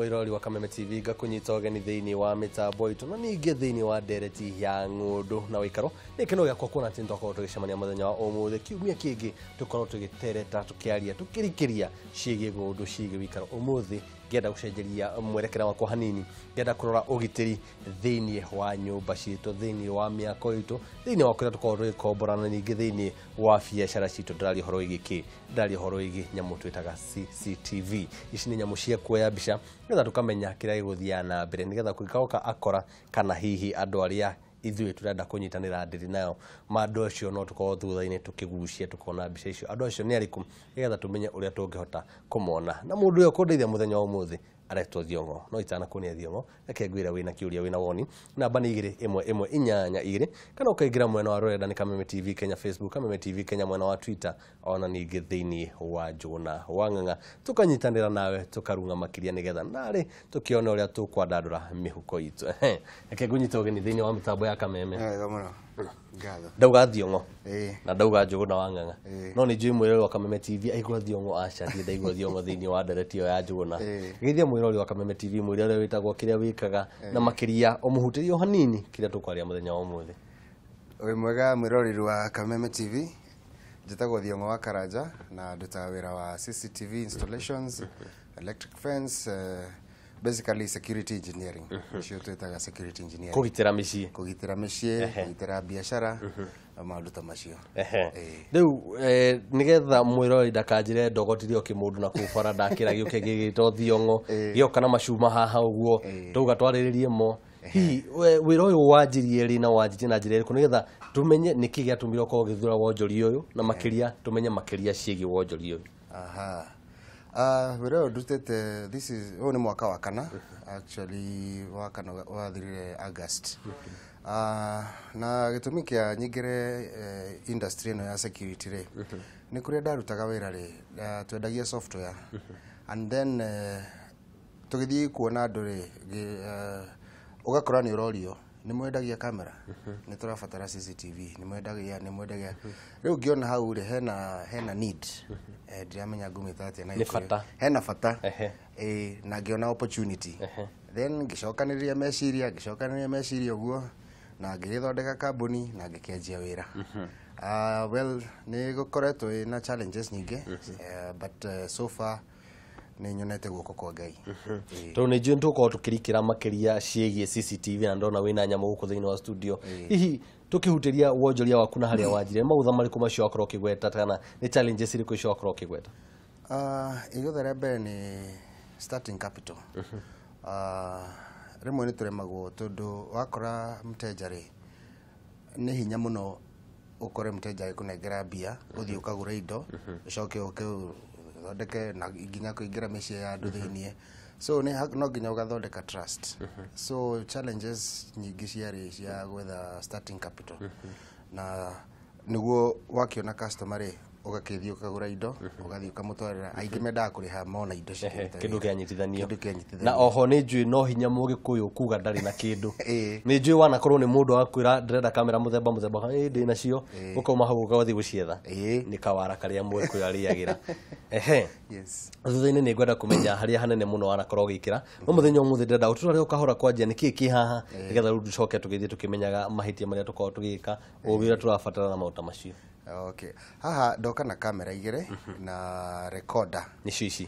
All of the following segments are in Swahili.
mwirori wa Kameme TV gakunyita ogeni thiini wa mitambo itu na ninge thiini wa ndereti ya Ng'undu na Waikaro nikeno gyakwa kuona ati ndoko tugicemania muthenya wa umuthi kiumia kingi tukorwo tugitereta tukiaria tukirikiria ciigie Ng'undu ciigie Waikaro umuthi ngenda gucenjeria mwerekera wakwa hanini ngenda kurora ugitiri thiini wa nyumba citu thiini wa miako itu thiini wa kuria tukorwo tugikomborana ninge thiini wa biacara citu ndari horo igiki ndari horo igi nyamu twitaga CCTV ici ni nyamu cia kuoya mbica ngetha tukamenya kira giguthia na mbere nigetha kwikauka akora kana hihi andu aria ithuĩ turenda kunyitanira ndiri nayo mandu acio no tukorwo thutha-ini tukigucia tukona mbica icio andu acio ni ariku nigetha tumenye uria tungihota kumona na mundu uyo kundeithia muthenya wa umuthi aretwo Thiongo no itana kunia Thiongo reke ngwira wina kiuria wina woni namba ni 211 kana ukaingira mwena wa rwenda ni Kameme TV Kenya Facebook Kameme TV Kenya mwena wa Twitter ona ningi thiini wa Njuguna wa Ng'ang'a tukanyitanira nawe tukarunga makiria nigetha nari tukiona uria tukwandandura mihuko itu reke ngunyita ogeni thiini wa mitambo ya Kameme Gamono Gatho ndauga Thiongo na ndauga Njuguna wa Ng'ang'a no ni njui mwirori wa Kameme TV aigua Thiongo aca thi ndaigua Thiongo thiini wa ndereti ya Njuguna githia mwirori wa Kameme TV mwirori witagwo kiria wikaga na makiria umuhutirio hanini kiria tukwaria muthenya wa umuthi oi mwega mwirori wa Kameme TV njitagwo Thiongo wa Karanja na ndutaga wira wa CCTV installations electric fence basically security engineering cio twitaga security engineering kugitira micii kugitira biashara maundu ta macio riu nigetha mwirori ndakanjire ndogotirio kimundu na kubara ndakira giuke gigito Thiongo gioka na macuma haha uguo tuga twariririe mo hi wira uyu wanjirie ri na wanjirie na njire nigetha tumenye niki giatumire ko githura wonjori uyu na makiria tumenye makiria ciigi wonjori uyu wira ndutete this is ni mwaka wa kana actually wakana wathirire August na gitumi kia nyingire industry no ya security ri ni kuria ndarutaga wira ri twendagia software and then tugithii kuona andu ri ugakora ni urorio ni mwendagia kamera ni turabatara CCTV ni mwendagia riu ngiona hau ri hena need ndiramenya ngumita atia na hena fata na ngiona opportunity then ngicokaniriria meciria uguo na ngithondeka kambuni na ngikenjia wira well ni gukoretwo na challenges nyingi but so far ni nyonete guko kwa Ngai to ni juntu ko tukirikira makiria ciigie CCTV na ndona wina nyamu guko thiini wa studio hihi tukihutiria wonjoria waku na haria wanjire mautha mariku macio akoro kigweta kana ni challenges iriku icio akoro kigweta igothere mbere ni starting capital rimwe ni turemagwo tondu wakora mteja ri ni hinya muno ukore mteja ikunengera bia uthii ukagura indo icoke thondeke na nginya kuingira micii ya andu thiini so no nginya ugathondeka trust so challenges nyingi ciari cia gwetha starting capital na niguo wakiona customer ri ugakithio kagura indo ugathii ukamutwarira aingi mendaga kuriha mona indo cikirite kindu kianyitithanio na oho ni njui no hinya mugikuyu kuga ndari na kindu ni njui wana korwo ni mundu akwira ndirenda kamera muthemba ndi nacio ukoma hau ugathi gucietha ni kawara karia mwekuyu ariagira yes thutha-ini ni ngwenda kumenya haria hanene muno wana korwo gikira no muthenya umuthi ndenda uturare ukahora kwanjia niki ki haha nigetha ru ducoke tugithie tukimenyaga mahitia maria tukorwo tugika uwira turabatara na mauta macio okay haha ndoka na kamera igire na recorder ni shishi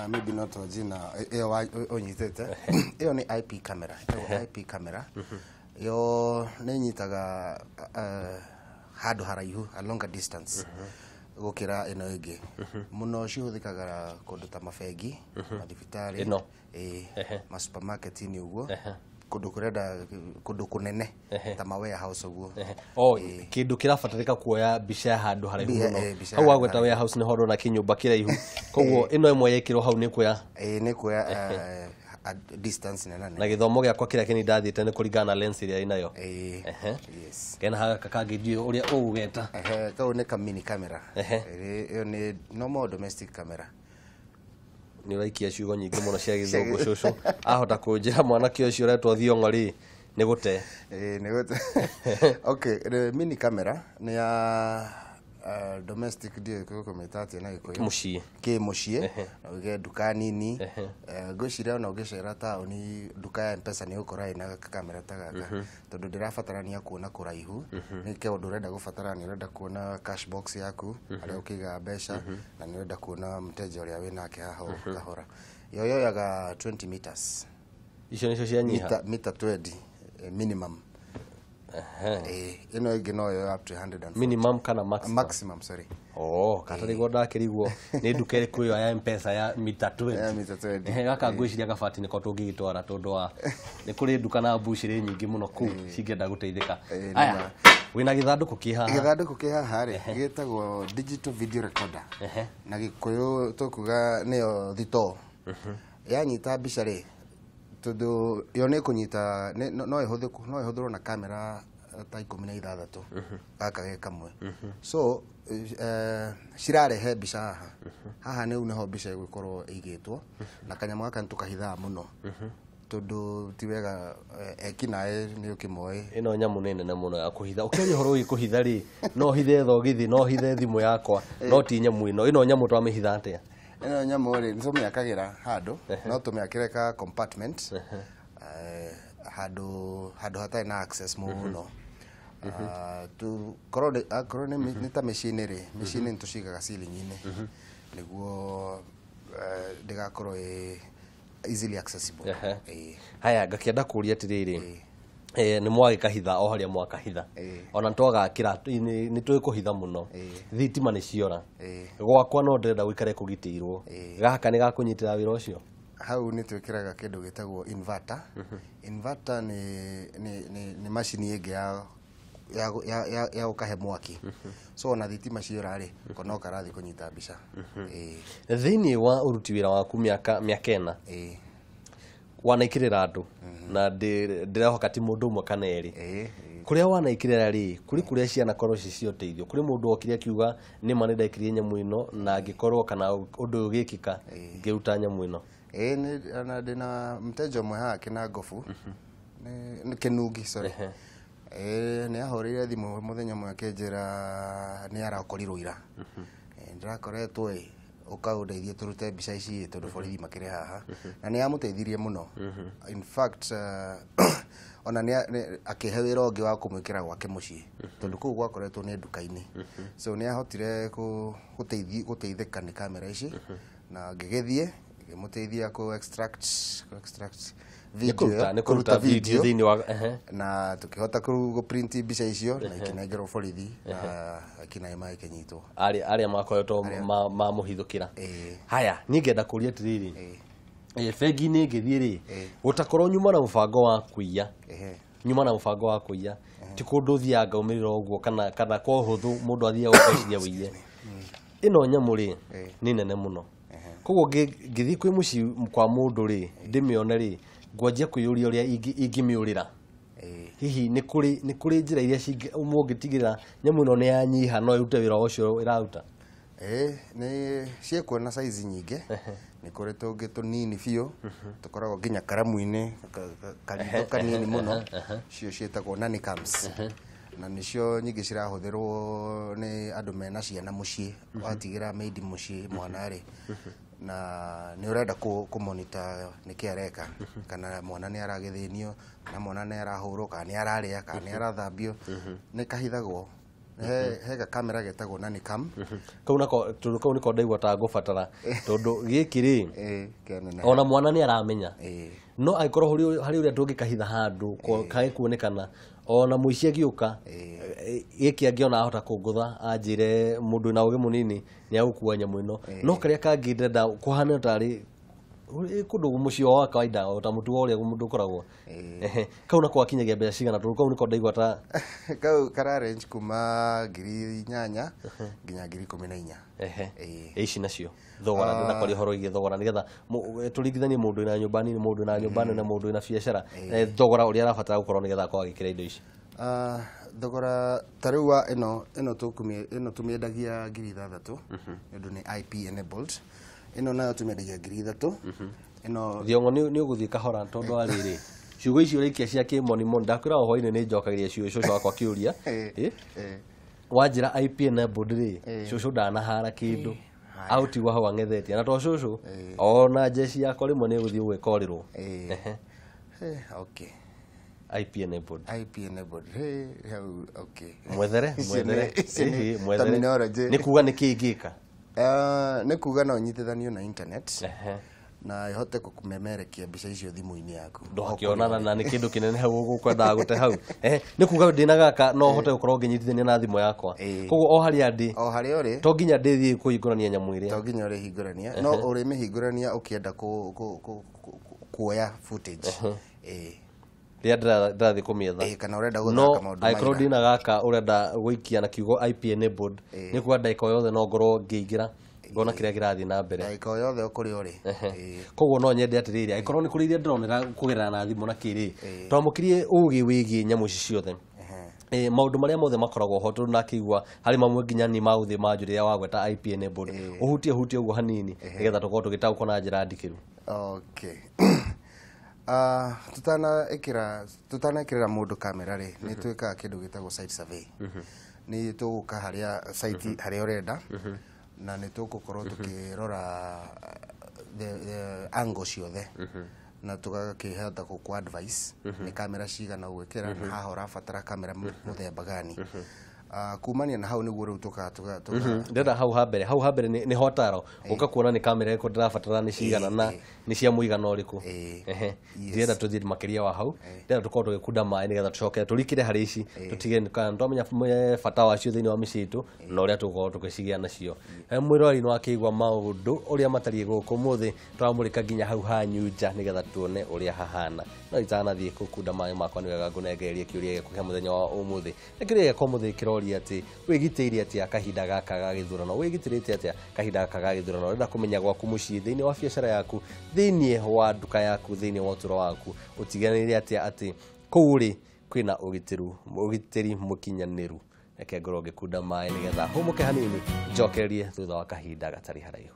maybe not ojina eo onyitete eo ni IP camera yo ni nyitaga handu haraihu a longer distance gukira ino ingi muno cihuthikaga kundu ta mafegi madivitari ma supermarket ni uguo kundu kunene ta ma warehouse uguo kindu kirabatarika kuoya bica handu haraihu muno hau wagweta warehouse ni hondo na kinyumba kiraihu koguo ino imwe yekirwo hau ni kuoya a distance na githomo giakwa kiria kini ndathiite ni kuringana na lens iria inayo yes kena haka kangijui uria ugeta kau ni mini camera iyo ni normal domestic camera ni raikia ciugo nyingi muno cia githungu cucu ahota kunjira mwanake ucio retwo Thiongo ri ni gute ni gute okay the mini camera ni ya domestic ndio kuko metati na iko muciĩ muciĩ uge duka nini ngwiciria na ugicera taoni duka ya mpesa ni ukora ina kamera ta gaka tondu ndirabatarania kuona kuraihu ni ke undu urenda gubatarania urenda kuona cash box yaku aria ukiga mbeca na ni urenda kuona mteja uria winake haha kahora yoyo yaga 20 meters icio nicio cia nyiha mita 20 minimum ino ingi no yo up to 100 minimum kana maximum sorry katarigwo ndakirigwo ni nduka iriku yo ya mpesa ya mita 20 mita 20 gaka ngwiciria gabati niko tungigitwara tondu wa ni kuri nduka na bushiri nyingi muno ku cingenda guteithika aya wina githanduku kihaha ri gitagwo digital video recorder na gikuyu tukuga niyo thito yanyita mbica ri tondu yo ni kunyita no ihuthuthirwo na kamera ta 16 gaka ge kamwe so cirarehe mbica haha ni uneho mbica igwikorwo igitwo na kanyamũ gaka ntukahithaa muno tondu ti wega ekinae ni ukimoi ino nyamu nene muno ya kuhitha ukinya horo ikuhitha ri no hithe thogithi no hithe thimu yakwa no ti nyamu ino nyamu twamihitha atia ino nyamu ri ntumiakagira handu no tumiakire ka compartment handu hatari na access muno tu korone ni ta machine ri machine ntushigaga ceiling-ini niguo ndigakorwo easily accessible haya ngakienda kuria atiriri ni mwagikahitha o haria mwakahitha ona ntwagakira ni twikuhitha muno thitima ni ciora gwakwa no ndenda guikare kugitirwo gaka ni gakunyitira wira ucio hau ni twikiraga kindu gitagwo inverter ni machine ingi ya ukahe mwaki so na thitima ciora ri kono karathi kunyita mbica thiini wa uruti wira waku miaka ena wanaikirira andu na ndirahoka ti mundu umwe kana eri kuria wanaikirira ri kuri kuria ciana korwo cicio teithio kuri mundu okiria kiuga ni mani ndaikirie nyamu ino na ngikorwo kana undu ugikika ngiruta nyamu ino ni ana ndina mteja umwe haha kina ngofu ni kinungi sorry ni ahorire thimu muthenya mwe akenjira ni arakorirwo ira ndirakoretwo ukaundeithie turute mbica ici tondu borithi makire haha na ni amuteithirie muno in fact ona ni akihe wira ungi wa kumwikira gwake mucii tondu kuu gwakoretwo ni nduka-ini so ni ahotire guteithika ni kamera ici na ngigithie ngimuteithia ku extract video ni kuruta video thiini wa na tukihota ku print mbica icio na ikinengerwo borithi na ikinaima ikinyitwo aria makoretwo mamuhithukira haya ningenda kuria atiriri bengi ni ngithie ri gutakorwo nyuma na mubango wa kuiya ti kundu thianga umirira uguo kana kwa uhuthu mundu athia gukeciria wiye ino nyamu ri ni nene muno koguo ngithii kwi muci kwa mundu ri ndimione ri ngwanjia kuyuria uria ingimiurira hihi ni kuri njira iria mungitigirira nyamu ino ni yanyiha no irute wira ucio iraruta ni ciekuona size nyinge ni kuri tungi tunini biu tukoragwo nginya karamu-ini karitho kanini muno cio cietagwo nanicams na nicio nyingi cirahuthirwo ni andu mena ciana mucii watigira maidi mucii mwana ri na ni urenda ku monitor niki areka kana mwana ni aragithinio na mwana ni arahurwo kana ni araria kana ni arathambio ni kahithagwo hega kamera getagwo nanicam kau niko ndaigua ta ngubatara tondu giki ri ona mwana ni aramenya no aikorwo hari uria ndungikahitha handu kai kuonekana ona muici agiuka giki angiona ahota kungutha anjire mundu na ugi munini ni agukua nyamu ino no karia kangi ndenda kuhana tari kundu mucio wa kawaida ta mutu uria mundu koragwo kau nako akinyagia mbeca cigana tondu kau niko ndaigua ta kau kara range kuma 8,000 nginya 14,000 ici nacio thogora ndina kwari horo igi thogora nigetha turingithanie mundu na nyumba nini mundu na nyumba nene mundu na biashara thogora uria arabatara gukorwo nigetha kwa gikira indo ici thogora tariwa ino tumiendagia 6,000 ndu ni IP enabled ino nayo tumiendagia 3,000 ino thiongo ni uguthie kahora tondu ariri ciugo icio rikia cia kimoni mon ndakwira ho ine ni njokagiria ciugo icio wakwa kiuria wajira IPN board shushu danahara kindu out wa hawa ngethetie na to shushu ona jeshi yako rimwe ni guthii gwekorirwo okay IPN board okay mwethere ni kuga ni kingika ni kuga no nyitithanio na internet na ihote kukumemerekia mbica icio thimu-ini yaku ndokionana na ni kindu kinene hau gukwendaga gute hau ni kuga ndina gaka no hote gukorwo nginyitithania na thimu yakwa koguo o haria ndi to nginya ndithie kuhingurania nyamu iria to nginya uri hingurania no uri mihingurania ukienda kuoya footage ria ndathi kumietha kana urenda guthaka maundu no aikorwo ndina gaka urenda guikia na kiugo IPN board ni kuga ndaika yothe no ngorwo ngiingira ngona kiria kirathi na mbere ndaika yothe ukuri uri koguo no nyende atiriri aikorwo ni kuri iria ndironera kugerera na thimu na kiri twamukirie ugi wigi nyamu ici ciothe maundu maria mothe makoragwo ho tu na kigwa hari mamwe nginya ni mauthi manjuriria wagweta IPN board uhutie uguo hanini nigetha tukorwo tugitaukwo na njira ndikiru okay tutana ikira mundu kamera ri ni twikaga kindu gitagwo site survey ni tuguka haria site haria urenda na ni tugukorwo tukirora the angle ciothe na tugakihota ku advice ni kamera cigana gwikira na haha urabatara kamera muthemba gani kumania na hau niguo riu tuka ndenda hau habere ni hotaro ukakuona ni kamera iko ndirabatara ni cigana na ni cia muigana uriku ndenda tuthie makiria wa hau ndenda tukorwo tugikunda mai nigetha tucoke turikire hari ici tutige kana twamenya bata wacio thiini wa micitu na uria tukorwo tugicigia nacio mwirori no akigwa maundu uria matari guku muthi twamurika nginya hau hanyunja nigetha tuone uria hahana no itanathie kukunda mai makwa niwega ngunengererie kiuria gikuhe muthenya wa umuthi ekiria kwa muthi kirori ati wigitiri ati akahinda gaka ga githurano wigitirite ati kahinda gaka ga githurano renda kumenya gwaku mucii thiini wa biacara yaku thiini wa nduka yaku thiini wa uturo waku utiganire ati kuuri kwina ugitiri mukinyaniru eke ngoro ngikunda mai nigetha humuke hanini njokererie thutha wa kahinda gatari haraihu.